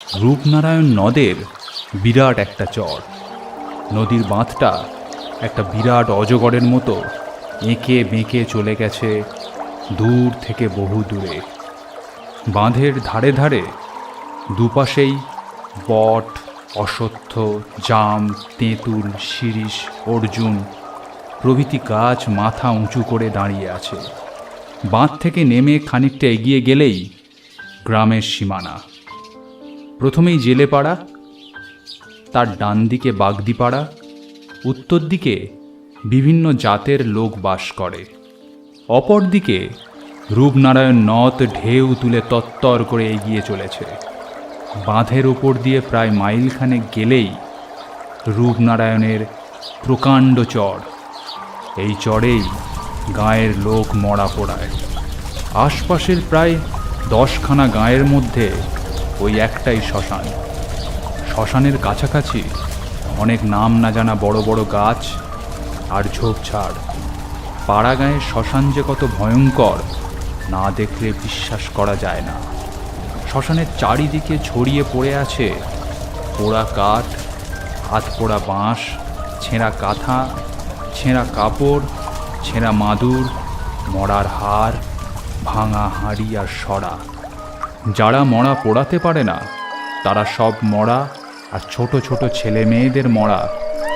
রূপনারায়ণ নদের বিরাট একটা চর। নদীর বাঁধটা একটা বিরাট অজগরের মতো এঁকে বেঁকে চলে গেছে দূর থেকে বহু দূরে। বাঁধের ধারে ধারে দুপাশেই বট, অশ্বত্থ, জাম, তেঁতুল, শিরীষ, অর্জুন প্রভৃতি গাছ মাথা উঁচু করে দাঁড়িয়ে আছে। বাঁধ থেকে নেমে খানিকটা এগিয়ে গেলেই গ্রামের সীমানা। প্রথমেই জেলেপাড়া, তার ডান দিকে বাগদিপাড়া, উত্তর দিকে বিভিন্ন জাতের লোক বাস করে। অপর দিকে রূপনারায়ণ নদ ঢেউ তুলে তত্তর করে এগিয়ে চলেছে। বাঁধের ওপর দিয়ে প্রায় মাইলখানেক গেলেই রূপনারায়ণের প্রকাণ্ড চর। এই চরেই গাঁয়ের লোক মরা পোড়ায়। আশপাশের প্রায় 10খানা গাঁয়ের মধ্যে ওই একটাই শ্মশান। শ্মশানের কাছাকাছি অনেক নাম না জানা বড় বড় গাছ আর ঝোপঝাড়। পাড়া গাঁয়ের শ্মশান যে কত ভয়ঙ্কর না দেখলে বিশ্বাস করা যায় না। শ্মশানের চারিদিকে ছড়িয়ে পড়ে আছে পোড়া কাঠ, হাত পোড়া বাঁশ, ছেঁড়া কাঁথা, ছেঁড়া কাপড়, ছেঁড়া মাদুর, মরার হাড়, ভাঙা হাঁড়ি আর সরা। যারা মরা পোড়াতে পারে না তারা সব মরা আর ছোট ছোট ছেলে মেয়েদের মরা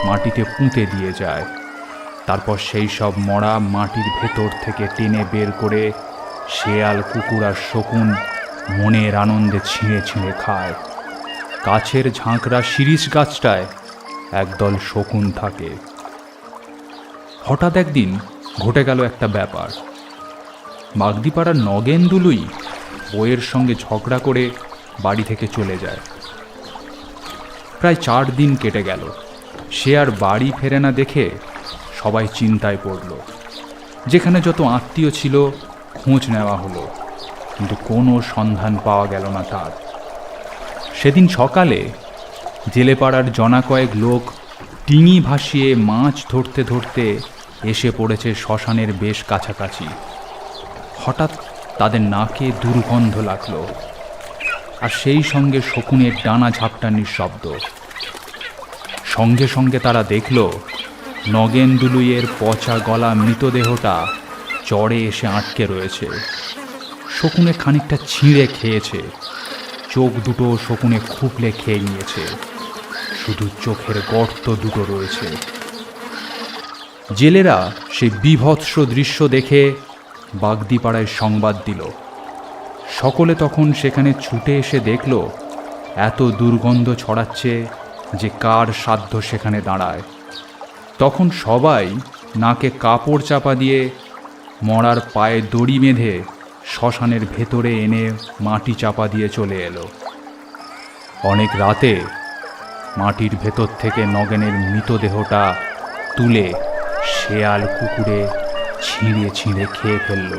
মাটিতে পুঁতে দিয়ে যায়। তারপর সেই সব মরা মাটির ভেতর থেকে টেনে বের করে শেয়াল, কুকুর আর শকুন মনের আনন্দে ছিঁড়ে ছিঁড়ে খায়। গাছের ঝাঁকড়া শিরীষ গাছটায় একদল শকুন থাকে। হঠাৎ একদিন ঘটে গেল একটা ব্যাপার। বাগদিপাড়ার নগেন দুলুই বইয়ের সঙ্গে ঝগড়া করে বাড়ি থেকে চলে যায়। প্রায় 4 দিন কেটে গেল। সে আর বাড়ি ফেরে না দেখে সবাই চিন্তায় পড়ল। যেখানে যত আত্মীয় ছিল খোঁজ নেওয়া হলো, কিন্তু কোনো সন্ধান পাওয়া গেল না তার। সেদিন সকালে জেলেপাড়ার জনা কয়েক লোক ডিঙি ভাসিয়ে মাছ ধরতে ধরতে এসে পড়েছে শ্মশানের বেশ কাছাকাছি। হঠাৎ তাদের নাকে দুর্গন্ধ লাগলো, আর সেই সঙ্গে শকুনের ডানা ঝাপটানির শব্দ। সঙ্গে সঙ্গে তারা দেখল নগেন দুলুইয়ের পচা গলা মৃতদেহটা চড়ে এসে আটকে রয়েছে। শকুনে খানিকটা ছিঁড়ে খেয়েছে। চোখ দুটো শকুনে খুপলে খেয়ে নিয়েছে। শুধু চোখের গর্ত দুটো রয়েছে। জেলেরা সেই বীভৎস দৃশ্য দেখে বাগদিপাড়ায় সংবাদ দিল। সকলে তখন সেখানে ছুটে এসে দেখল এত দুর্গন্ধ ছড়াচ্ছে যে কার সাধ্য সেখানে দাঁড়ায়। তখন সবাই নাকে কাপড় চাপা দিয়ে মরার পায়ে দড়ি বেঁধে শ্মশানের ভেতরে এনে মাটি চাপা দিয়ে চলে এলো। অনেক রাতে মাটির ভেতর থেকে নগেনের মৃতদেহটা তুলে শেয়াল, কুকুরে ছিঁড়ে ছিঁড়ে খেয়ে ফেলল।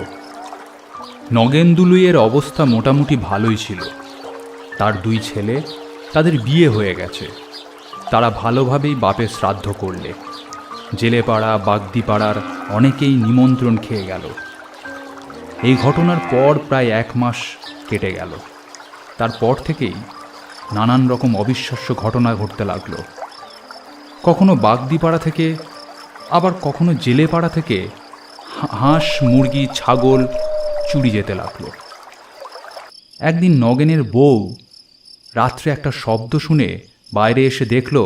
নগেন দুলুইয়ের অবস্থা মোটামুটি ভালোই ছিল। তার 2 ছেলে, তাদের বিয়ে হয়ে গেছে। তারা ভালোভাবেই বাপের শ্রাদ্ধ করলে। জেলেপাড়া, বাগদিপাড়ার অনেকেই নিমন্ত্রণ খেয়ে গেল। এই ঘটনার পর প্রায় 1 মাস কেটে গেল। তারপর থেকেই নানান রকম অবিশ্বাস্য ঘটনা ঘটতে লাগলো। কখনো বাগদিপাড়া থেকে, আবার কখনো জেলেপাড়া থেকে হাঁস, মুরগি, ছাগল চুরি যেতে লাগলো। একদিন নগেনের বউ রাত্রে একটা শব্দ শুনে বাইরে এসে দেখল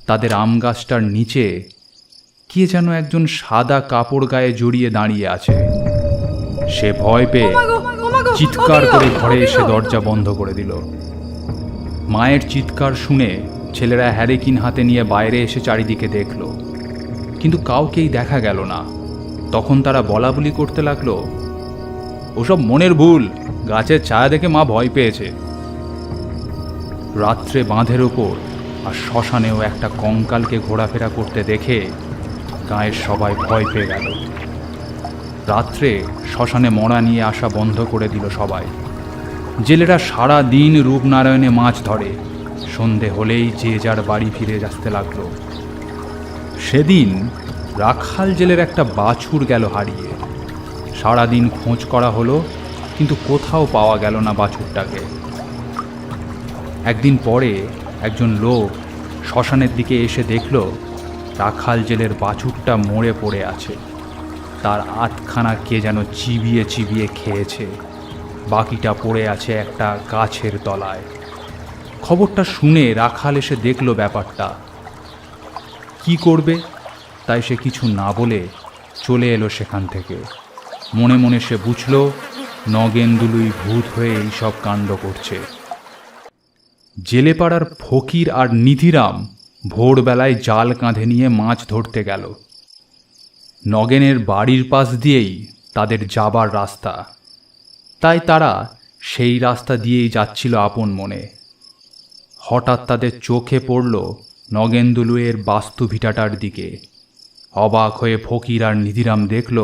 তাদের আম গাছটার নিচে কে যেন একজন সাদা কাপড় গায়ে জড়িয়ে দাঁড়িয়ে আছে। সে ভয় পেয়ে চিৎকার করে ঘরে এসে দরজা বন্ধ করে দিল। মায়ের চিৎকার শুনে ছেলেরা হ্যারিকেন হাতে নিয়ে বাইরে এসে চারিদিকে দেখল, কিন্তু কাউকেই দেখা গেল না। তখন তারা বলাবলি করতে লাগলো, ওসব মনের ভুল, গাছের ছায়া দেখে মা ভয় পেয়েছে। রাত্রে বাঁধের ওপর আর শ্মশানেও একটা কঙ্কালকে ঘোরাফেরা করতে দেখে গাঁয়ের সবাই ভয় পেয়ে গেল। রাত্রে শ্মশানে মরা নিয়ে আসা বন্ধ করে দিল সবাই। জেলেরা সারা দিন রূপনারায়ণে মাছ ধরে। সন্ধে হলেই যে যার বাড়ি ফিরে আসতে লাগলো। সেদিন রাখাল জেলের একটা বাছুর গেল হারিয়ে। সারাদিন খোঁজ করা হলো, কিন্তু কোথাও পাওয়া গেল না বাছুরটাকে। একদিন পরে একজন লোক শ্মশানের দিকে এসে দেখল রাখাল জেলের বাছুরটা মরে পড়ে আছে। তার আধখানা কে যেন চিবিয়ে চিবিয়ে খেয়েছে, বাকিটা পড়ে আছে একটা গাছের তলায়। খবরটা শুনে রাখাল এসে দেখল ব্যাপারটা। কি করবে তাই সে কিছু না বলে চলে এলো সেখান থেকে। মনে মনে সে বুঝল নগেনদুলুই ভূত হয়ে এইসব কাণ্ড করছে। জেলেপাড়ার ফকির আর নিধিরাম ভোরবেলায় জাল কাঁধে নিয়ে মাছ ধরতে গেল। নগেনের বাড়ির পাশ দিয়েই তাদের যাবার রাস্তা, তাই তারা সেই রাস্তা দিয়েই যাচ্ছিল আপন মনে। হঠাৎ তাদের চোখে পড়ল নগেনদুলুয়ের বাস্তু ভিটাটার দিকে। অবাক হয়ে ফকির আর নিধিরাম দেখল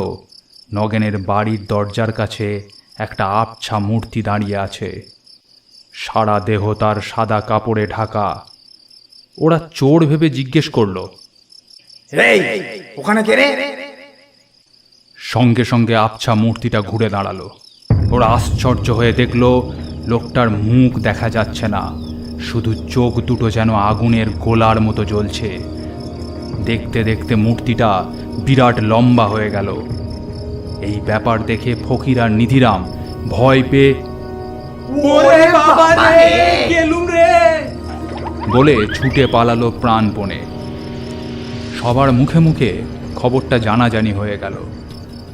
নগেনের বাড়ির দরজার কাছে একটা আবছা মূর্তি দাঁড়িয়ে আছে। সারা দেহ তার সাদা কাপড়ে ঢাকা। ওরা চোর ভেবে জিজ্ঞেস করল, ওখানে কে রে? সঙ্গে সঙ্গে আবছা মূর্তিটা ঘুরে দাঁড়ালো। ওরা আশ্চর্য হয়ে দেখল লোকটার মুখ দেখা যাচ্ছে না, শুধু চোখ দুটো যেন আগুনের গোলার মতো জ্বলছে। দেখতে দেখতে মূর্তিটা বিরাট লম্বা হয়ে গেল। এই ব্যাপার দেখে ফকির আর নিধিরাম ভয় পেয়ে বলে ছুটে পালালো প্রাণপণে। সবার মুখে মুখে খবরটা জানাজানি হয়ে গেল।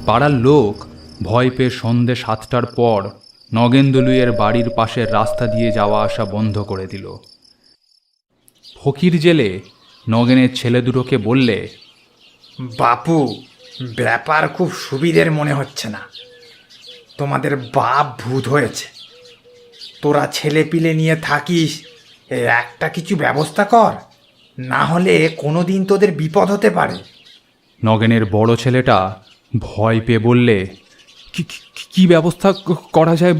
পাড়ার লোক ভয় পেয়ে সন্ধে 7টার পর নগেনদুলুয়ের বাড়ির পাশের রাস্তা দিয়ে যাওয়া আসা বন্ধ করে দিল। ফকির জেলে নগেনের ছেলে দুটোকে বললে, বাপু, ব্যাপার খুব সুবিধের মনে হচ্ছে না। তোমাদের বাপ ভূত হয়েছে, তোরা ছেলে পিলে নিয়ে থাকিস, একটা কিছু ব্যবস্থা কর, না হলে কোনো দিন তোদের বিপদ হতে পারে। নগেনের বড় ছেলেটা ভয় পেয়ে বললে, কি ব্যবস্থা করা যায়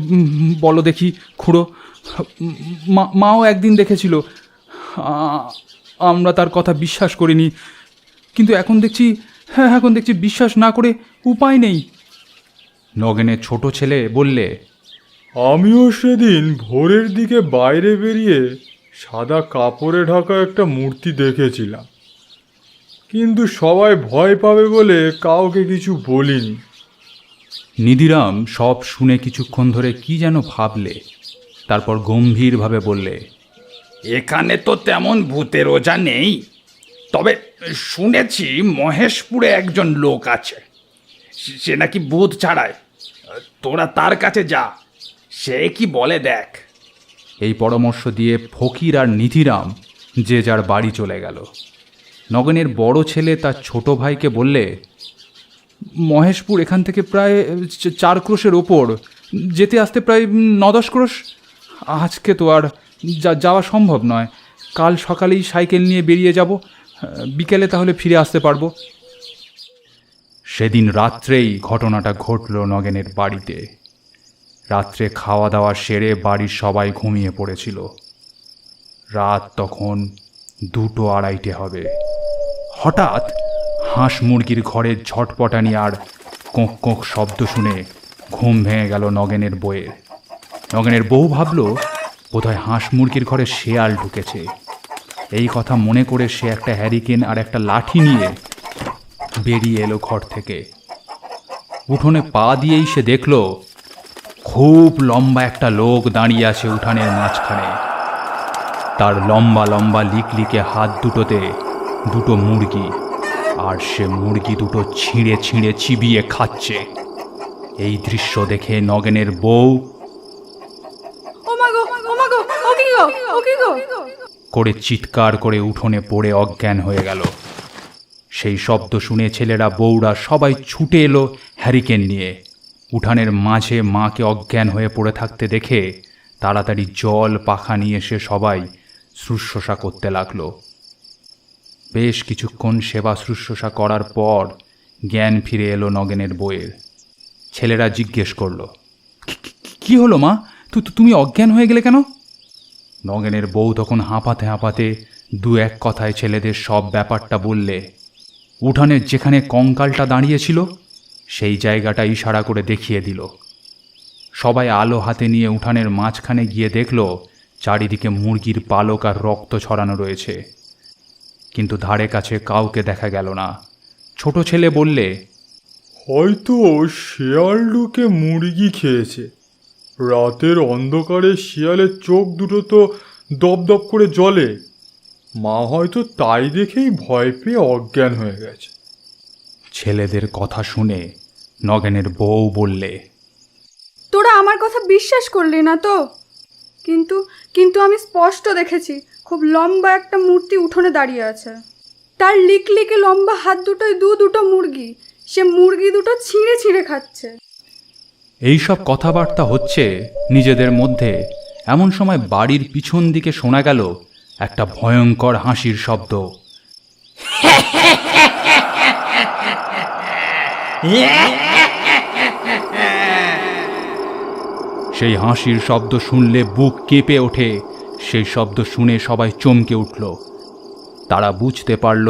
বলো দেখি খুড়ো। মাও একদিন দেখেছিল, আমরা তার কথা বিশ্বাস করিনি, কিন্তু এখন দেখছি বিশ্বাস না করে উপায় নেই। নগেনের ছোট ছেলে বললে, আমিও সেদিন ভোরের দিকে বাইরে বেরিয়ে সাদা কাপড়ে ঢাকা একটা মূর্তি দেখেছিলাম, কিন্তু সবাই ভয় পাবে বলে কাউকে কিছু বলিনি। নিধিরাম সব শুনে কিছুক্ষণ ধরে কি যেন ভাবলে, তারপর গম্ভীরভাবে বললে, এখানে তো তেমন ভূতের ওঝা নেই, তবে শুনেছি মহেশপুরে একজন লোক আছে, সে নাকি ভূত ছাড়ায়। তোরা তার কাছে যা, সে কি বলে দেখ। এই পরামর্শ দিয়ে ফকির আর নিধিরাম যে যার বাড়ি চলে গেল। নগেনের বড় ছেলে তার ছোট ভাইকে বললে, মহেশপুর এখান থেকে প্রায় 4 ক্রোশের ওপর, যেতে আসতে প্রায় 9-10 ক্রোশ। আজকে তো আর যাওয়া সম্ভব নয়, কাল সকালেই সাইকেল নিয়ে বেরিয়ে যাব, বিকেলে তাহলে ফিরে আসতে পারবো। সেদিন রাত্রেই ঘটনাটা ঘটল নগেনের বাড়িতে। রাত্রে খাওয়া দাওয়া সেরে বাড়ির সবাই ঘুমিয়ে পড়েছিল। রাত তখন 2-2:30 হবে। হঠাৎ হাঁস মুরগির ঘরের ঝটপটানি আর কোঁক কোঁক শব্দ শুনে ঘুম ভেঙে গেল নগেনের বউয়ের। নগেনের বউ ভাবল বোধহয় হাঁস মুরগির ঘরে শেয়াল ঢুকেছে। এই কথা মনে করে সে একটা হ্যারিকেন আর একটা লাঠি নিয়ে বেরিয়ে এলো ঘর থেকে। উঠোনে পা দিয়েই সে দেখল খুব লম্বা একটা লোক দাঁড়িয়ে আছে উঠানের মাঝখানে। তার লম্বা লম্বা লিকলিকে হাত দুটোতে 2টো মুরগি, আর সে মুরগি দুটো ছিঁড়ে ছিঁড়ে চিবিয়ে খাচ্ছে। এই দৃশ্য দেখে নগেনের বউ করে চিৎকার করে উঠোনে পড়ে অজ্ঞান হয়ে গেল। সেই শব্দ শুনে ছেলেরা বউরা সবাই ছুটে এলো হ্যারিকেন নিয়ে। উঠানের মাঝে মাকে অজ্ঞান হয়ে পড়ে থাকতে দেখে তাড়াতাড়ি জল পাখা নিয়ে এসে সবাই শুশ্রূষা করতে লাগলো। বেশ কিছুক্ষণ সেবা শুশ্রূষা করার পর জ্ঞান ফিরে এলো নগেনের বউয়ের। ছেলেরা জিজ্ঞেস করল, কি হলো মা, তুমি অজ্ঞান হয়ে গেলে কেন? নগেনের বউ তখন হাঁপাতে হাঁপাতে 2-1 কথায় ছেলেদের সব ব্যাপারটা বললে। উঠানের যেখানে কঙ্কালটা দাঁড়িয়েছিল সেই জায়গাটা ইশারা করে দেখিয়ে দিল। সবাই আলো হাতে নিয়ে উঠানের মাঝখানে গিয়ে দেখল চারিদিকে মুরগির পালক আর রক্ত ছড়ানো রয়েছে, কিন্তু ধারে কাছে কাউকে দেখা গেল না। ছোট ছেলে বললে, হয়তো শেয়াল ঢুকে মুরগি খেয়েছে। রাতের অন্ধকারে শিয়ালের চোখ দুটো তো দপদপ করে জ্বলে। মা হয়তো তাই দেখেই ভয় পেয়ে অজ্ঞান হয়ে গেছে। ছেলেদের কথা শুনে নগেনের বউ বললে, তোরা আমার কথা বিশ্বাস করলি না তো? কিন্তু কিন্তু আমি স্পষ্ট দেখেছি খুব লম্বা একটা মূর্তি উঠোনে দাঁড়িয়ে আছে। তার লিকলিকে লম্বা হাত দুটোয় দুটো মুরগি, সে মুরগি দুটো ছিঁড়ে ছিঁড়ে খাচ্ছে। এইসব কথাবার্তা হচ্ছে নিজেদের মধ্যে। এমন সময় বাড়ির পিছন দিকে শোনা গেল একটা ভয়ঙ্কর হাসির শব্দ। সেই হাসির শব্দ শুনলে বুক কেঁপে ওঠে। সেই শব্দ শুনে সবাই চমকে উঠল। তারা বুঝতে পারল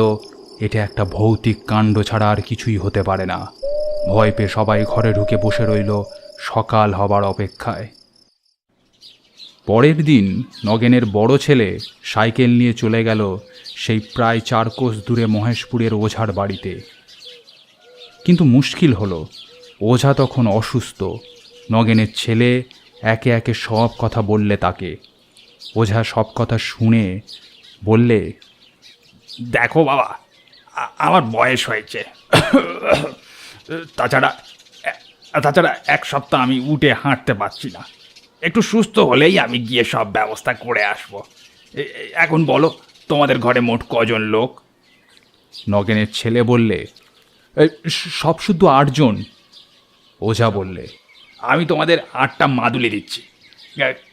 এটা একটা ভৌতিক কাণ্ড ছাড়া আর কিছুই হতে পারে না। ভয় পেয়ে সবাই ঘরে ঢুকে বসে রইল সকাল হবার অপেক্ষায়। পরের দিন নগেনের বড় ছেলে সাইকেল নিয়ে চলে গেল সেই প্রায় 4 কোষ দূরে মহেশপুরের ওঝার বাড়িতে। কিন্তু মুশকিল হলো, ওঝা তখন অসুস্থ। নগেনের ছেলে একে একে সব কথা বললে তাকে। ওঝা সব কথা শুনে বললে, দেখো বাবা, আমার বয়স হয়েছে। তাছাড়া 1 সপ্তাহ আমি উঠে হাঁটতে পারছি না। একটু সুস্থ হলেই আমি গিয়ে সব ব্যবস্থা করে আসবো। এখন বলো, তোমাদের ঘরে মোট কজন লোক? নগেনের ছেলে বললে, সব শুদ্ধ 8 জন। ওঝা বললে, আমি তোমাদের 8টা মাদুলি দিচ্ছি।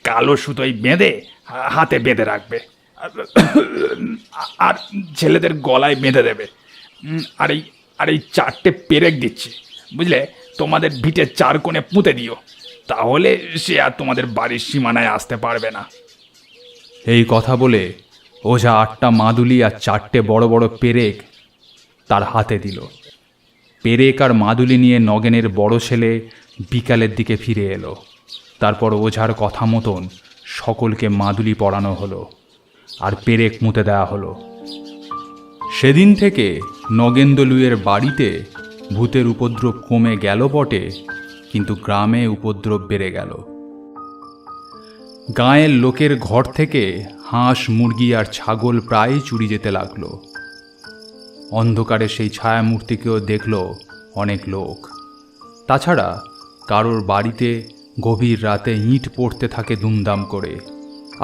কালো সুতোয় বেঁধে হাতে বেঁধে রাখবে, আর ছেলেদের গলায় বেঁধে দেবে। আর এই 4টে পেরেক দিচ্ছি, বুঝলে? তোমাদের ভিটের 4 কোণে পুঁতে দিও, তাহলে সে আর তোমাদের বাড়ির সীমানায় আসতে পারবে না। এই কথা বলে ওঝা 8টা মাদুলি আর 4টে বড় বড় পেরেক তার হাতে দিল। পেরেক আর মাদুলি নিয়ে নগেনের বড় ছেলে বিকালের দিকে ফিরে এলো। তারপর ওঝার কথা মতন সকলকে মাদুলি পরানো হলো আর পেরেক মুতে দেওয়া হলো। সেদিন থেকে নগেন্দ্রলুইয়ের বাড়িতে ভূতের উপদ্রব কমে গেল বটে, কিন্তু গ্রামে উপদ্রব বেড়ে গেল। গাঁয়ের লোকের ঘর থেকে হাঁস, মুরগি আর ছাগল প্রায় চুরি যেতে লাগলো। অন্ধকারে সেই ছায়ামূর্তিকেও দেখল অনেক লোক। তাছাড়া কারোর বাড়িতে গভীর রাতে ইঁট পড়তে থাকে দুমদাম করে।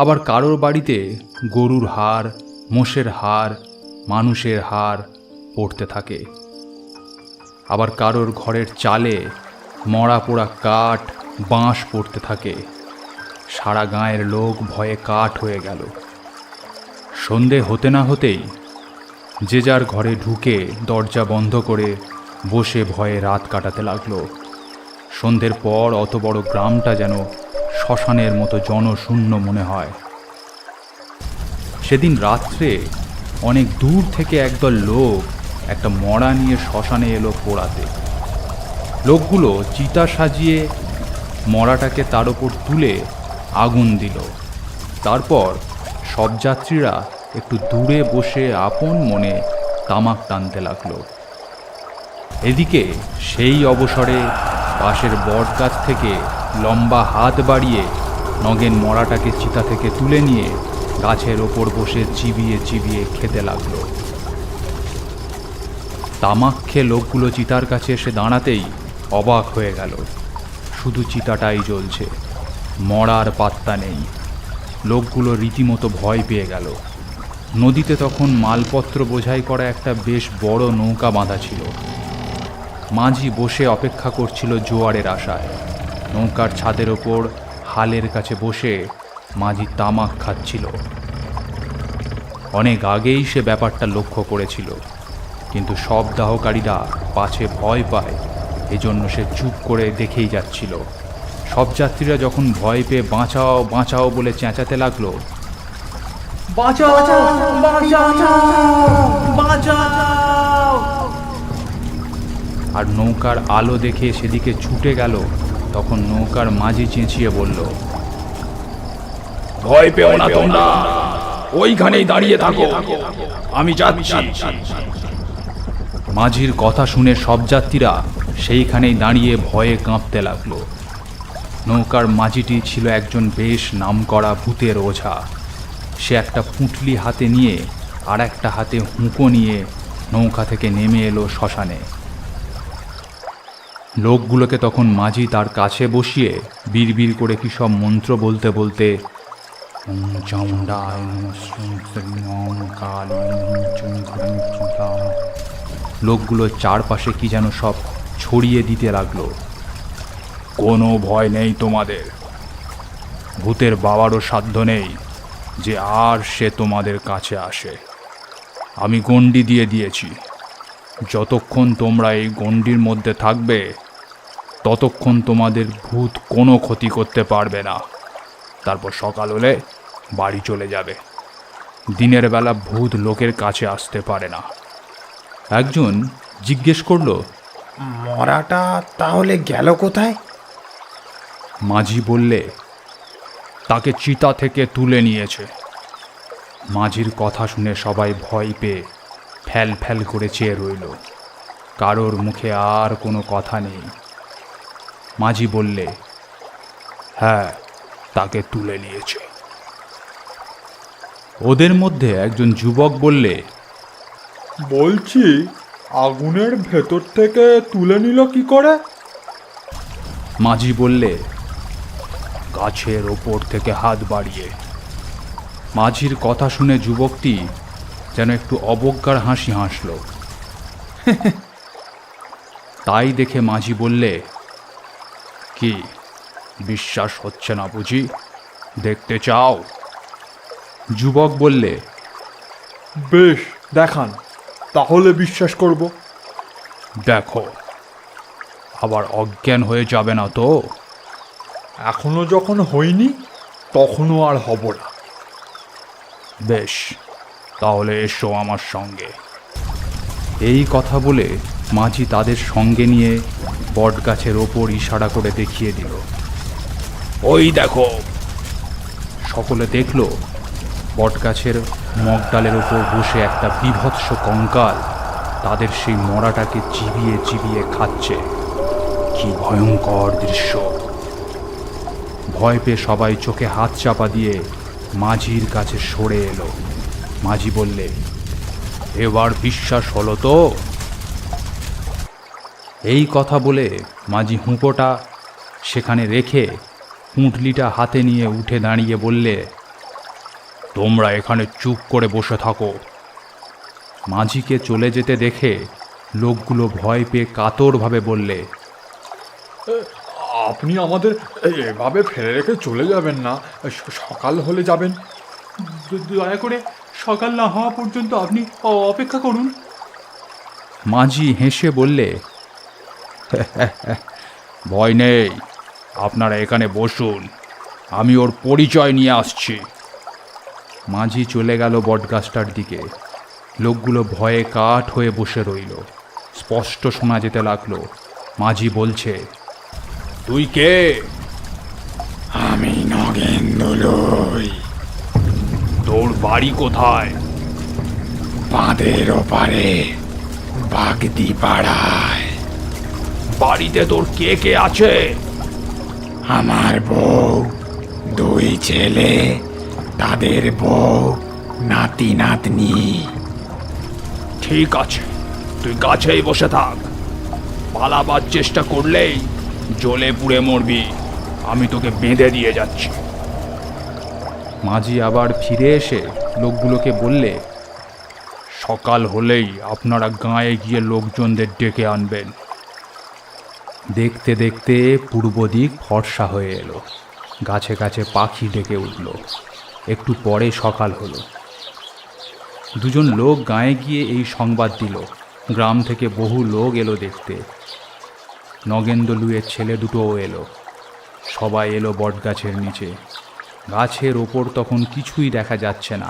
আবার কারোর বাড়িতে গরুর হাড়, মোষের হাড়, মানুষের হাড় পড়তে থাকে। আবার কারোর ঘরের চালে মরা পোড়া কাঠ, বাঁশ পড়তে থাকে। সারা গাঁয়ের লোক ভয়ে কাঠ হয়ে গেল। সন্ধে হতে না হতেই যে যার ঘরে ঢুকে দরজা বন্ধ করে বসে ভয়ে রাত কাটাতে লাগলো। সন্ধ্যের পর অত বড় গ্রামটা যেন শ্মশানের মতো জনশূন্য মনে হয়। সেদিন রাত্রে অনেক দূর থেকে একদল লোক একটা মড়া নিয়ে শ্মশানে এলো পোড়াতে। লোকগুলো চিতা সাজিয়ে মড়াটাকে তার ওপর তুলে আগুন দিল। তারপর সব যাত্রীরা একটু দূরে বসে আপন মনে তামাক টানতে লাগলো। এদিকে সেই অবসরে পাশের বটগাছ থেকে লম্বা হাত বাড়িয়ে নগেন মড়াটাকে চিতা থেকে তুলে নিয়ে গাছের ওপর বসে চিবিয়ে চিবিয়ে খেতে লাগলো। তামাক খেয়ে লোকগুলো চিতার কাছে এসে দাঁড়াতেই অবাক হয়ে গেল। শুধু চিতাটাই জ্বলছে, মরার পাত্তা নেই। লোকগুলো রীতিমতো ভয় পেয়ে গেল। নদীতে তখন মালপত্র বোঝাই করা একটা বেশ বড় নৌকা বাঁধা ছিল। মাঝি বসে অপেক্ষা করছিল জোয়ারের আশায়। নৌকার ছাদের ওপর হালের কাছে বসে মাঝি তামাক খাচ্ছিল। অনেক আগেই সে ব্যাপারটা লক্ষ্য করেছিল, কিন্তু সব দাহকারীরা পাছে ভয় পায়, এজন্য সে চুপ করে দেখেই যাচ্ছিল। সব যাত্রীরা যখন ভয় পেয়ে বাঁচাও বাঁচাও বলে চেঁচাতে লাগলো, আর নৌকার আলো দেখে সেদিকে ছুটে গেল, তখন নৌকার মাঝি চেঁচিয়ে বলল, ভয় পেও না তোমরা, ওইখানেই দাঁড়িয়ে থাকো, আমি যাচ্ছি। মাঝির কথা শুনে সব যাত্রীরা সেইখানেই দাঁড়িয়ে ভয়ে কাঁপতে লাগলো। নৌকার মাঝিটি ছিল একজন বেশ নামকরা ভূতের ওঝা। সে একটা পুঁটলি হাতে নিয়ে আর একটা হাতে হুঁকো নিয়ে নৌকা থেকে নেমে এলো শ্মশানে। লোকগুলোকে তখন মাঝি তার কাছে বসিয়ে বিড়বিড় করে কি সব মন্ত্র বলতে বলতে লোকগুলো চারপাশে কি যেন সব ছড়িয়ে দিতে লাগলো। কোনো ভয় নেই তোমাদের, ভূতের বাবারও সাধ্য নেই যে আর সে তোমাদের কাছে আসে। আমি গণ্ডি দিয়ে দিয়েছি, যতক্ষণ তোমরা এই গণ্ডির মধ্যে থাকবে ততক্ষণ তোমাদের ভূত কোনো ক্ষতি করতে পারবে না। তারপর সকাল হলে বাড়ি চলে যাবে। দিনের বেলা ভূত লোকের কাছে আসতে পারে না। একজন জিজ্ঞেস করলো, মরাটা তাহলে গেল কোথায়? মাঝি বললে, তাকে চিতা থেকে তুলে নিয়েছে। মাঝির কথা শুনে সবাই ভয় পেয়ে ফ্যাল ফ্যাল করে চেয়ে রইল। কারোর মুখে আর কোনো কথা নেই। মাঝি বললে, হ্যাঁ, তাকে তুলে নিয়েছে। ওদের মধ্যে একজন যুবক বললে, বলছি আগুনের ভেতর থেকে তুলে নিল কি করে? মাঝি বললে, গাছের ওপর থেকে হাত বাড়িয়ে। মাঝির কথা শুনে যুবকটি যেন একটু অবজ্ঞার হাসি হাসল। তাই দেখে মাঝি বললে, কি বিশ্বাস হচ্ছে না বুঝি? দেখতে চাও? যুবক বললে, বেশ, দেখান, তাহলে বিশ্বাস করব। দেখো, আবার অজ্ঞান হয়ে যাবে না তো? এখনো যখন হইনি তখনও আর হব না। বেশ, তাহলে এসো আমার সঙ্গে। এই কথা বলে মাঝি তাদের সঙ্গে নিয়ে বটগাছের ওপর ইশারা করে দেখিয়ে দিল। ওই দেখো। সকলে দেখল বটগাছের মগডালের ওপর বসে একটা বীভৎস কঙ্কাল তাদের সেই মরাটাকে চিবিয়ে চিবিয়ে খাচ্ছে। কি ভয়ঙ্কর দৃশ্য! ভয় পেয়ে সবাই চোখে হাত চাপা দিয়ে মাঝির কাছে সরে এলো। মাঝি বললে, এবার বিশ্বাস হলো তো? এই কথা বলে মাঝি হুঁকোটা সেখানে রেখে পুঁটলিটা হাতে নিয়ে উঠে দাঁড়িয়ে বললে, তোমরা এখানে চুপ করে বসে থাকো। মাঝিকে চলে যেতে দেখে লোকগুলো ভয় পেয়ে কাতরভাবে বললে, আপনি আমাদের এভাবে ফেলে রেখে চলে যাবেন না, সকাল হলে যাবেন। দয়া করে সকাল না হওয়া পর্যন্ত আপনি অপেক্ষা করুন। মাঝি হেসে বললে, ভয় নেই, আপনারা এখানে বসুন, আমি ওর পরিচয় নিয়ে আসছি। মাঝি চলে গেল বটগাছটার দিকে। লোকগুলো ভয়ে কাঠ হয়ে বসে রইল। স্পষ্ট শোনা যেতে লাগলো, মাঝি বলছে, তুই কে? আমি নগেন্দ্রলই। তোর বাড়ি কোথায়? বাঁধের ওপারে বাগদি পাড়ায়। বাড়িতে তোর কে কে আছে? আমার বউ, দুই ছেলে, তাদের বউ, নাতি নাতনি। ঠিক আছে, তুই গাছেই বসে থাক। পালাবার চেষ্টা করলেই জ্বলে পুড়ে মরবি। আমি তোকে বেঁধে দিয়ে যাচ্ছি। মাঝি আবার ফিরে এসে লোকগুলোকে বললে, সকাল হলেই আপনারা গাঁয়ে গিয়ে লোকজনদের ডেকে আনবেন। দেখতে দেখতে পূর্ব দিক ফর্সা হয়ে এলো। গাছে গাছে পাখি ডেকে উঠল। একটু পরে সকাল হলো। দুজন লোক গাঁয়ে গিয়ে এই সংবাদ দিল। গ্রাম থেকে বহু লোক এলো দেখতে। নগেন্দ্রলুয়ের ছেলে দুটোও এলো। সবাই এলো বটগাছের নিচে। গাছের ওপর তখন কিছুই দেখা যাচ্ছে না,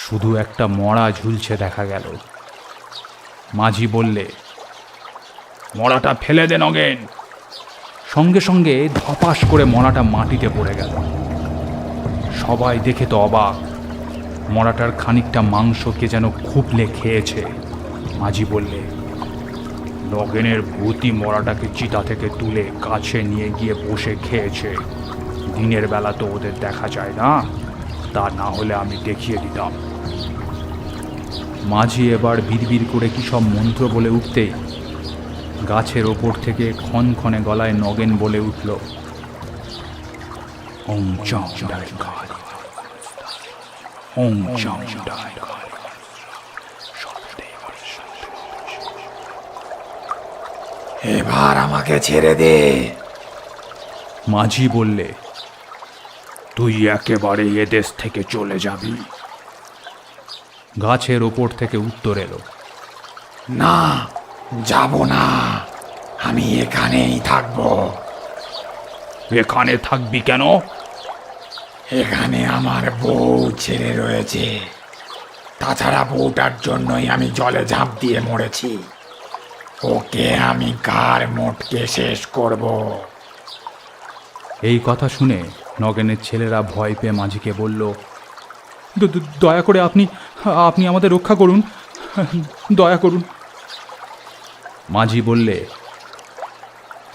শুধু একটা মড়া ঝুলছে দেখা গেল। মাঝি বললে, মরাটা ফেলে দে নগেন। সঙ্গে সঙ্গে ধপাস করে মড়াটা মাটিতে পড়ে গেল। সবাই দেখে তো অবাক। মরাটার খানিকটা মাংসকে যেন খুবলে খেয়েছে। মাঝি বললে, নগেনের ভূতই মরাটাকে চিতা থেকে তুলে কাছে নিয়ে গিয়ে বসে খেয়েছে। দিনের বেলা তো ওদের দেখা যায় না, তা না হলে আমি দেখিয়ে দিতাম। মাঝি এবার বিড়বিড় করে কি সব মন্ত্র বলে উঠতেই গাছের ওপর থেকে ক্ষণক্ষণে গলায় নগেন বলে উঠল, ওম চামুণ্ডায় কালী, ওম চামুণ্ডায় কালী। এবার আমাকে ছেড়ে দে। মাঝি বললে, তুই একেবারে এদেশ থেকে চলে যাবি। গাছের ওপর থেকে উত্তর এলো, না, যাব না, আমি এখানেই থাকবো। এখানে থাকবি কেন? এখানে আমার বউ ছেলে রয়েছে, তাছাড়া বউটার জন্যই আমি জলে ঝাঁপ দিয়ে মরেছি। ওকে আমি কার মোটকে শেষ করব। এই কথা শুনে নগেনের ছেলেরা ভয় পেয়ে মাঝিকে বলল, দয়া করে আপনি আপনি আমাদের রক্ষা করুন, দয়া করুন। মাঝি বললে,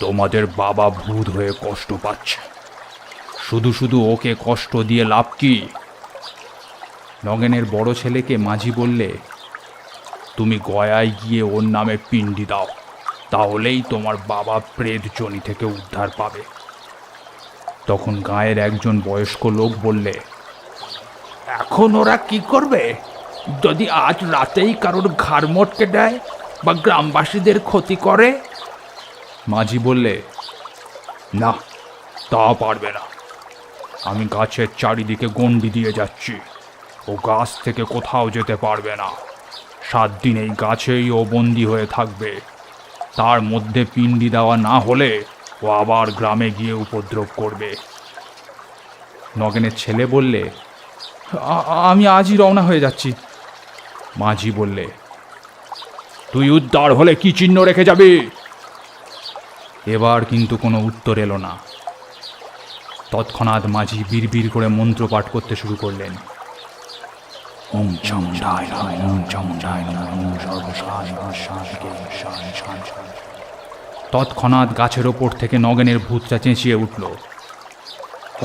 তোমাদের বাবা ভূত হয়ে কষ্ট পাচ্ছে, শুধু শুধু ওকে কষ্ট দিয়ে লাভ কি? নগেনের বড় ছেলেকে মাঝি বললে, তুমি গয়ায় গিয়ে ওর নামে পিণ্ডি দাও, তাহলেই তোমার বাবা প্রেতজনি থেকে উদ্ধার পাবে। তখন গাঁয়ের একজন বয়স্ক লোক বললে, এখন ওরা কি করবে? যদি আজ রাতেই কারোর ঘাড় মটকে দেয় বা গ্রামবাসীদের ক্ষতি করে? মাঝি বললে, না, তা পারবে না। আমি গাছের চারিদিকে গণ্ডি দিয়ে যাচ্ছি, ও গাছ থেকে কোথাও যেতে পারবে না। 7 দিন এই গাছেই ও বন্দি হয়ে থাকবে। তার মধ্যে পিণ্ডি দেওয়া না হলে ও আবার গ্রামে গিয়ে উপদ্রব করবে। নগেনের ছেলে বললে, আমি আজই রওনা হয়ে যাচ্ছি। মাঝি বললে, তুই উদ্ধার হলে কি চিহ্ন রেখে যাবি? এবার কিন্তু কোনো উত্তর এলো না। তৎক্ষণাৎ মাঝি বিড়বিড় করে মন্ত্রপাঠ করতে শুরু করলেন। ওম চামুণ্ডায় নমঃ, ওম চামুণ্ডায় নমঃ, ওম সর্বশান্তিকে শান্তি। তৎক্ষণাৎ গাছের ওপর থেকে নগেনের ভূতটা চেঁচিয়ে উঠল,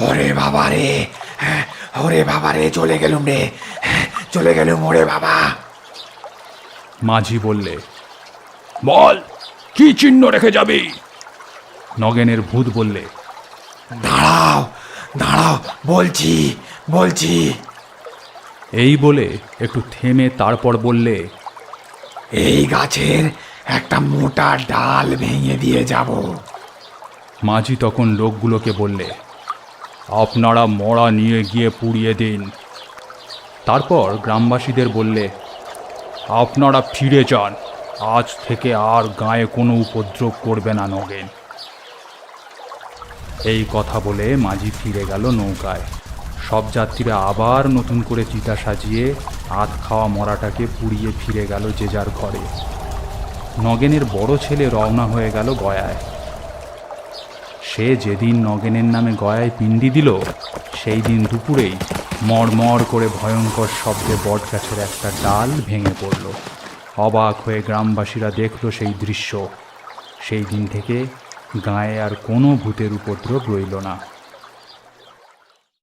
ওরে বাবা রে, ওরে বাবা রে, চলে গেলুম রে, চলে গেলুম ওরে বাবা। মাঝি বললে, বল, কি চিহ্ন রেখে যাবি? নগেনের ভূত বললে, দাঁড়াও, দাঁড়াও, বলছি বলছি। এই বলে একটু থেমে তারপর বললে, এই গাছের একটা মোটা ডাল ভেঙে দিয়ে যাব। মাঝি তখন লোকগুলোকে বললে, আপনারা মরা নিয়ে গিয়ে পুড়িয়ে দিন। তারপর গ্রামবাসীদের বললে, আপনারা ফিরে যান, আজ থেকে আর গায়ে কোনো উপদ্রব করবে না নগেন। এই কথা বলে মাঝি ফিরে গেল নৌকায়। সব যাত্রীরা আবার নতুন করে চিতা সাজিয়ে আধ খাওয়া মরাটাকে পুড়িয়ে ফিরে গেল যে যার ঘরে। নগেনের বড় ছেলে রওনা হয়ে গেল গয়ায়। সে যেদিন নগেনের নামে গয়ায় পিণ্ডি দিল, সেই দিন দুপুরেই মড়মড় করে ভয়ঙ্কর শব্দে বটগাছের একটা ডাল ভেঙে পড়ল। অবাক হয়ে গ্রামবাসীরা দেখল সেই দৃশ্য। সেই দিন থেকে গাঁয়ে আর কোনো ভূতের উপদ্রব রইল না।